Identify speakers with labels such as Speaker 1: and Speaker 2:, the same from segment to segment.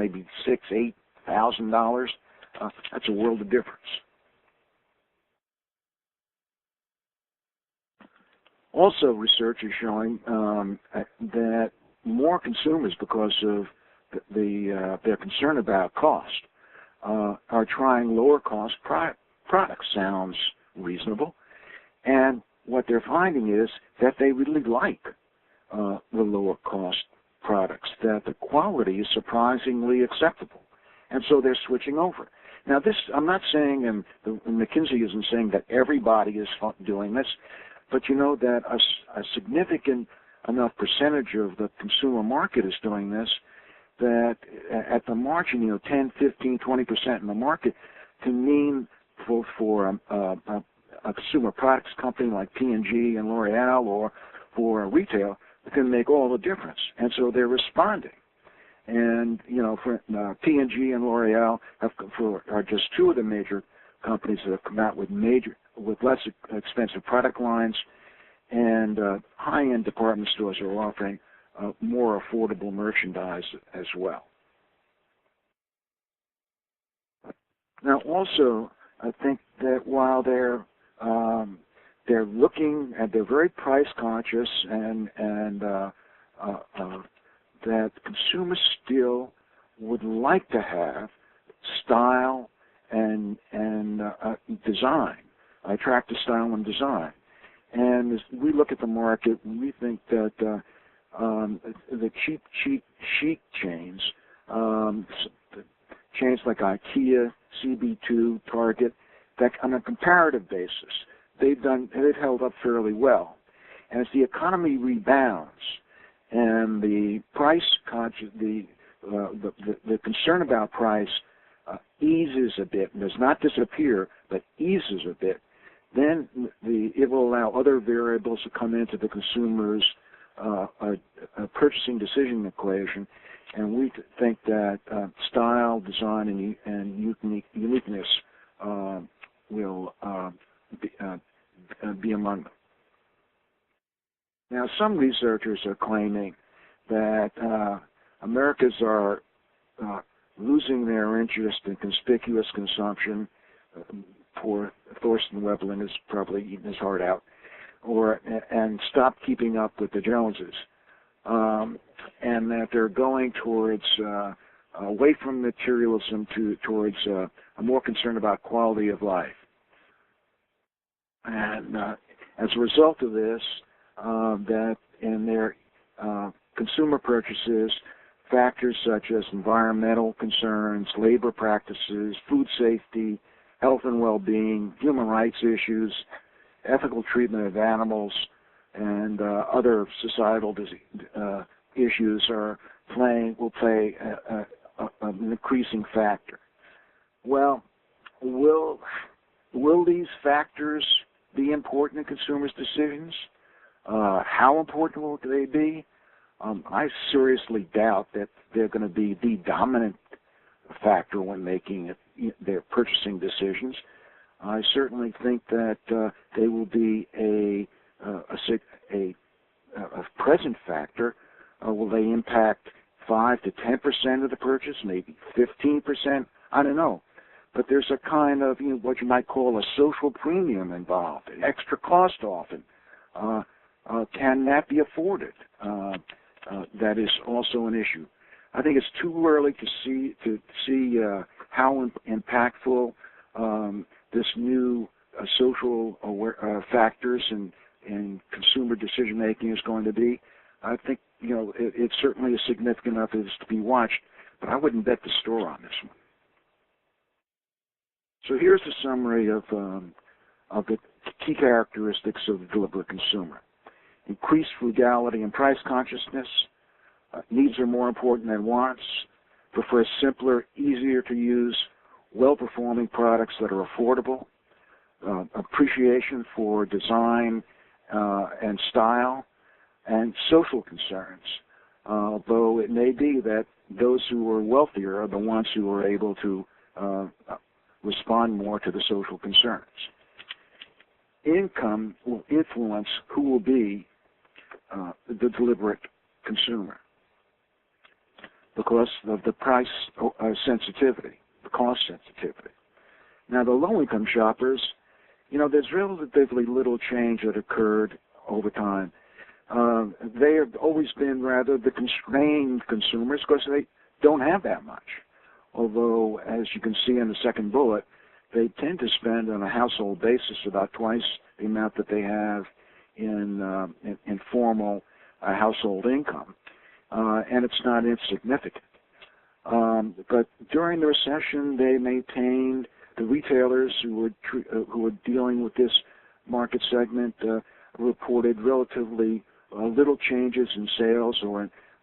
Speaker 1: maybe $6,000, $8,000. That's a world of difference. Also, research is showing that more consumers, because of their concern about cost, are trying lower-cost products. Sounds reasonable. And what they're finding is that they really like the lower-cost products, that the quality is surprisingly acceptable. And so they're switching over. Now, this, I'm not saying, and McKinsey isn't saying that everybody is doing this, but you know that a significant enough percentage of the consumer market is doing this, that at the margin, 10, 15, 20% in the market can mean for a consumer products company like P&G and L'Oreal, or for a retail, it can make all the difference. And so they're responding. And, for P&G and L'Oreal are just two of the major companies that have come out with less expensive product lines, and high-end department stores are offering more affordable merchandise as well. Now, also, I think that while they're looking and they're very price conscious, and that consumers still would like to have style and design, attractive style and design. And as we look at the market, we think that the cheap chic chains, chains like IKEA, CB2, Target, that on a comparative basis, they've held up fairly well. And as the economy rebounds and the price conscious, the concern about price eases a bit, and does not disappear, but eases a bit, then it will allow other variables to come into the consumer's purchasing decision equation, and we think that style, design, and uniqueness will be among them. Now, some researchers are claiming that Americans are losing their interest in conspicuous consumption. Poor Thorsten Veblen is probably eating his heart out, and stop keeping up with the Joneses, and that they're going towards away from materialism towards a more concern about quality of life. And as a result of this, that in their consumer purchases, factors such as environmental concerns, labor practices, food safety, health and well-being, human rights issues, ethical treatment of animals, and other societal issues will play an increasing factor. Well, will these factors be important in consumers' decisions? How important will they be? I seriously doubt that they're going to be the dominant factor when making their purchasing decisions. I certainly think that they will be a present factor. Will they impact 5 to 10% of the purchase, maybe 15%? I don't know. But there's a kind of what you might call a social premium involved, an extra cost often. Can that be afforded? That is also an issue. I think it's too early to see how impactful this new social factors and consumer decision making is going to be. I think it's certainly significant enough as to be watched, but I wouldn't bet the store on this one. So here's the summary of the key characteristics of the deliberate consumer: increased frugality and price consciousness. Needs are more important than wants. Prefers simpler, easier to use, well-performing products that are affordable. Appreciation for design and style, and social concerns. Although it may be that those who are wealthier are the ones who are able to respond more to the social concerns. Income will influence who will be the deliberate consumer. because of the price sensitivity, the cost sensitivity. Now, the low-income shoppers, there's relatively little change that occurred over time. They have always been rather the constrained consumers because they don't have that much. Although, as you can see in the second bullet, they tend to spend on a household basis about twice the amount that they have in formal household income, and it's not insignificant. But during the recession, they maintained, the retailers who were dealing with this market segment reported relatively little changes in sales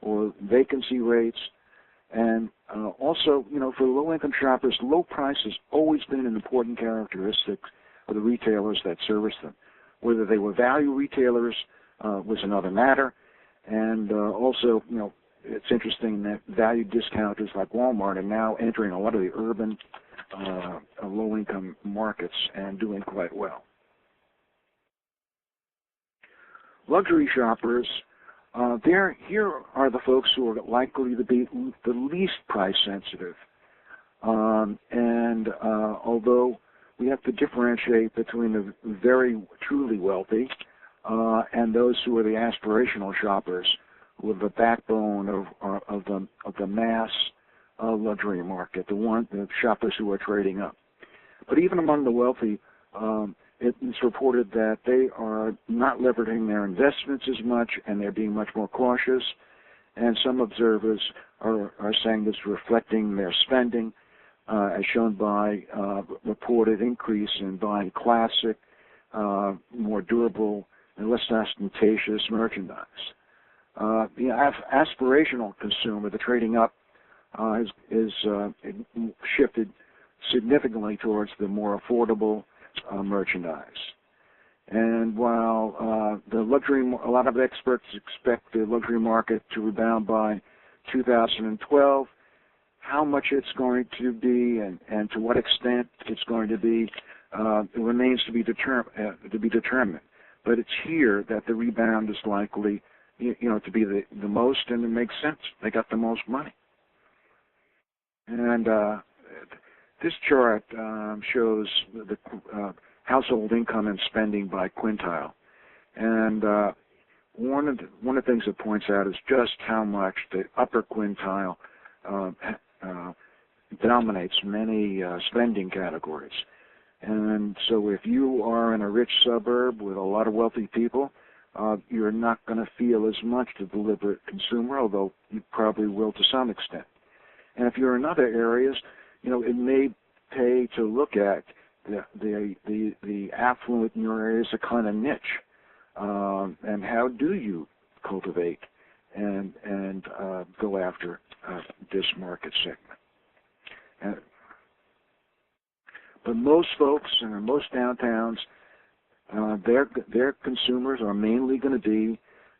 Speaker 1: or vacancy rates. And also, for low-income shoppers, low price has always been an important characteristic of the retailers that service them. Whether they were value retailers was another matter. And also, it's interesting that value discounters like Walmart are now entering a lot of the urban low-income markets and doing quite well. Luxury shoppers, here are the folks who are likely to be the least price sensitive. And although we have to differentiate between the very truly wealthy and those who are the aspirational shoppers, who are the backbone of the mass luxury market, the shoppers who are trading up. But even among the wealthy, it's reported that they are not leveraging their investments as much, and they're being much more cautious. And some observers are saying this is reflecting their spending, as shown by reported increase in buying classic, more durable, and less ostentatious merchandise. The aspirational consumer, the trading up, is shifted significantly towards the more affordable merchandise. And while a lot of experts expect the luxury market to rebound by 2012, how much it's going to be and to what extent it's going to be, it remains to be determined. But it's here that the rebound is likely, to be the most, and it makes sense. They got the most money. And this chart shows the household income and spending by quintile. And one of the things it points out is just how much the upper quintile dominates many spending categories. And so if you are in a rich suburb with a lot of wealthy people, you're not going to feel as much the deliberate consumer, although you probably will to some extent. And if you're in other areas, it may pay to look at the affluent in your area as a kind of niche. And how do you cultivate and go after this market segment? But most folks in most downtowns, their consumers are mainly going to be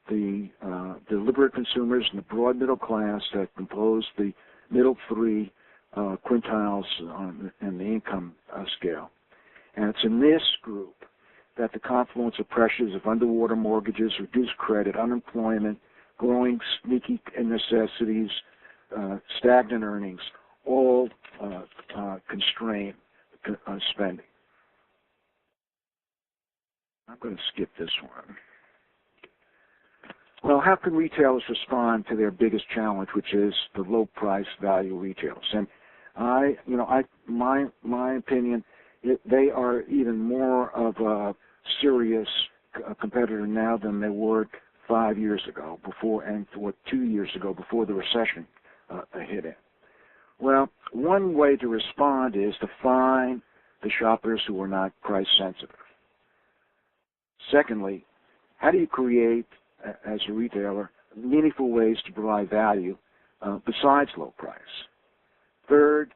Speaker 1: the deliberate consumers in the broad middle class that compose the middle three quintiles in the income scale. And it's in this group that the confluence of pressures of underwater mortgages, reduced credit, unemployment, growing sneaky necessities, stagnant earnings, all constrain spending. I'm going to skip this one. Well, how can retailers respond to their biggest challenge, which is the low-price value retailers? And my opinion, they are even more of a serious competitor now than they were 5 years ago, 2 years ago, before the recession hit in. Well, one way to respond is to find the shoppers who are not price sensitive. Secondly, how do you create, as a retailer, meaningful ways to provide value besides low price? Third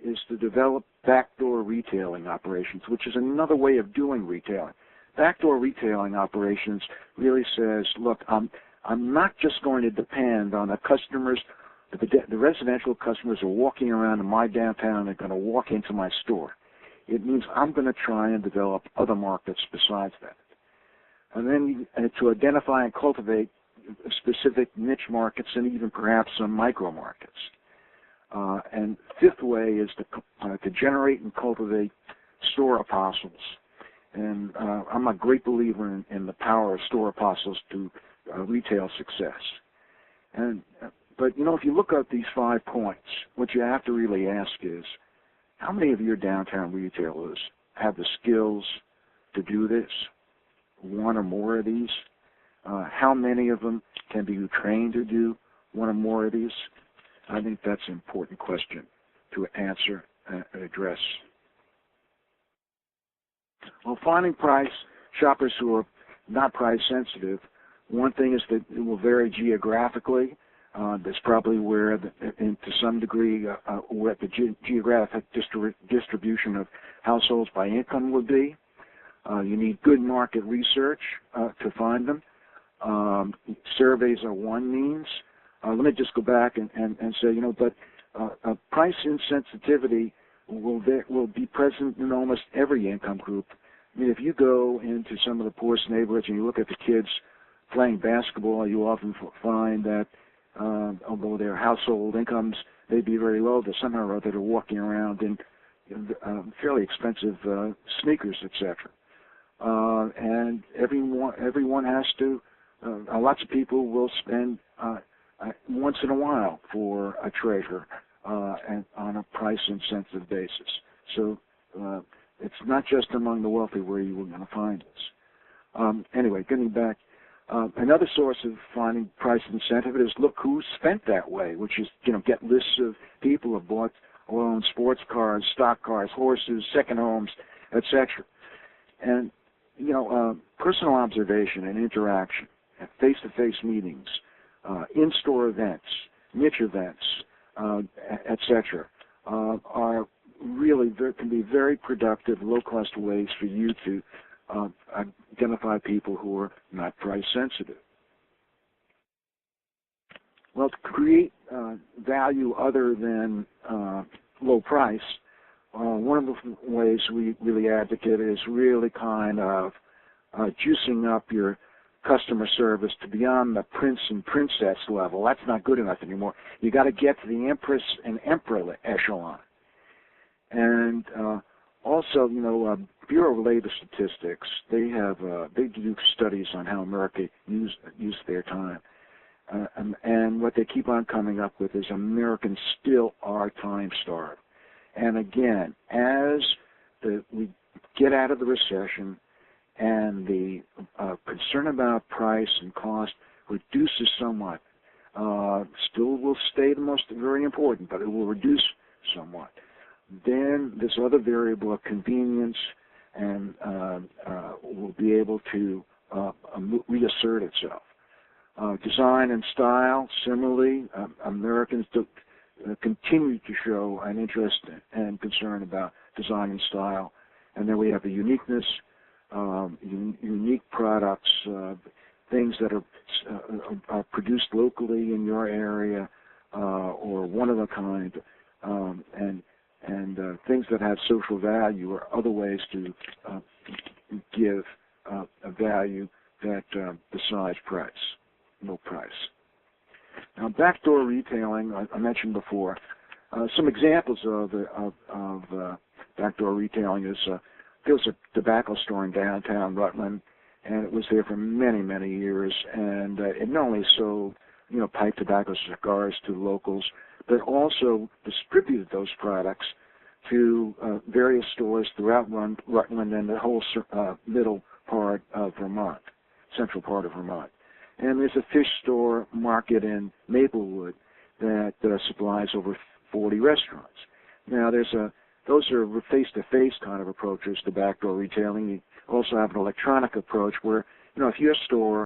Speaker 1: is to develop backdoor retailing operations, which is another way of doing retailing. Backdoor retailing operations really says, look, I'm not just going to depend on the customers, the residential customers are walking around in my downtown and are going to walk into my store. It means I'm going to try and develop other markets besides that. And then to identify and cultivate specific niche markets and even perhaps some micro markets. And fifth way is to generate and cultivate store apostles. And I'm a great believer in the power of store apostles to retail success. But if you look at these 5 points, what you have to really ask is, how many of your downtown retailers have the skills to do this? One or more of these? How many of them can be trained to do one or more of these? I think that's an important question to answer and address. Well, finding shoppers who are not price sensitive, one thing is that it will vary geographically. That's probably where, to some degree, where the geographic distribution of households by income would be. You need good market research to find them. Surveys are one means. Let me just go back and say, but price insensitivity will be present in almost every income group. I mean, if you go into some of the poorest neighborhoods and you look at the kids playing basketball, you often find that although their household incomes may be very low, that somehow or other they're walking around in fairly expensive sneakers, etc. And everyone has to. Lots of people will spend once in a while for a treasure and on a price-insensitive basis. So it's not just among the wealthy where you are going to find this. Anyway, getting back, another source of finding price incentive is look who's spent that way, which is get lists of people who have bought or owned sports cars, stock cars, horses, second homes, etc. And personal observation and interaction, face-to-face meetings, in-store events, niche events, etc., are really can be very productive, low-cost ways for you to identify people who are not price sensitive. Well, to create value other than low price, one of the ways we really advocate is really kind of juicing up your customer service to beyond the prince and princess level. That's not good enough anymore. You got to get to the empress and emperor echelon. And also, Bureau of Labor Statistics, they do studies on how America used their time. And what they keep on coming up with is Americans still are time-starved. And again, as we get out of the recession and the concern about price and cost reduces somewhat, still will stay very important, but it will reduce somewhat. Then this other variable of convenience and will be able to reassert itself. Design and style, similarly, Americans continue to show an interest and concern about design and style. And then we have the uniqueness, unique products, things that are produced locally in your area or one of a kind, and things that have social value or other ways to give a value that besides price, no price. Now, backdoor retailing, I mentioned before. Some examples of backdoor retailing is there was a tobacco store in downtown Rutland, and it was there for many, many years, and it not only sold pipe tobacco, cigars to locals, but also distributed those products to various stores throughout Rutland and the whole middle part of Vermont, central part of Vermont. And there's a fish store market in Maplewood that supplies over 40 restaurants. Now, those are face-to-face kind of approaches to backdoor retailing. You also have an electronic approach where, if your store